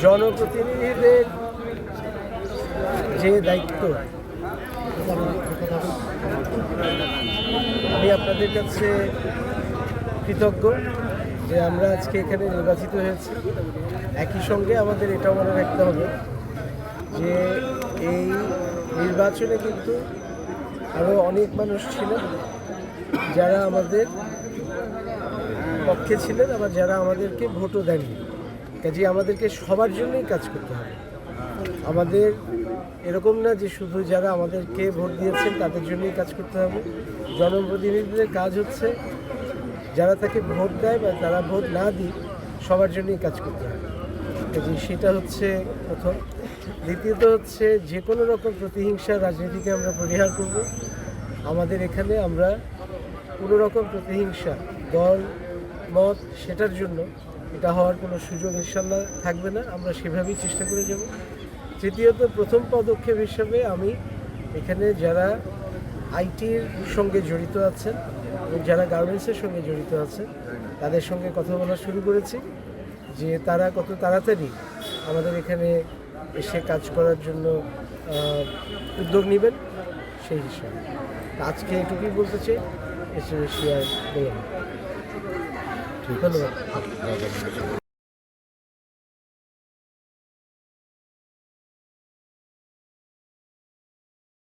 জনপ্রতিনিধিদের যে দায়িত্ব, আমি আপনাদের কাছে কৃতজ্ঞ যে আমরা আজকে এখানে নির্বাচিত হয়েছি। একই সঙ্গে আমাদের এটাও মনে রাখতে হবে যে এই নির্বাচনে কিন্তু আরও অনেক মানুষ ছিলেন যারা আমাদের পক্ষে ছিলেন, আবার যারা আমাদেরকে ভোটও দেননি। কাজে আমাদেরকে সবার জন্যই কাজ করতে হবে। আমাদের এরকম না যে শুধু যারা আমাদেরকে ভোট দিয়েছেন তাদের জন্যই কাজ করতে হবে। জনপ্রতিনিধিদের কাজ হচ্ছে যারা তাকে ভোট দেয় বা তারা ভোট না দিই সবার জন্যই কাজ করতে হবে। কাজে সেটা হচ্ছে প্রথম। দ্বিতীয়ত হচ্ছে যে কোনো রকম প্রতিহিংসার রাজনীতিকে আমরা পরিহার করব। আমাদের এখানে আমরা কোনো রকম প্রতিহিংসা দল মত সেটার জন্য এটা হওয়ার কোনো সুযোগ ইনশাল্লাহ থাকবে না। আমরা সেভাবেই চেষ্টা করে যাব। তৃতীয়ত প্রথম পদক্ষেপ হিসাবে আমি এখানে যারা আইটির সঙ্গে জড়িত আছেন এবং যারা গার্মেন্টসের সঙ্গে জড়িত আছেন তাদের সঙ্গে কথা বলা শুরু করেছি যে তারা কত তাড়াতাড়ি আমাদের এখানে এসে কাজ করার জন্য উদ্যোগ নেবেন সেই হিসাবে। আজকে এটুকুই বলতে চাই, এসে বেশি আর বললাম। ধন্যবাদ।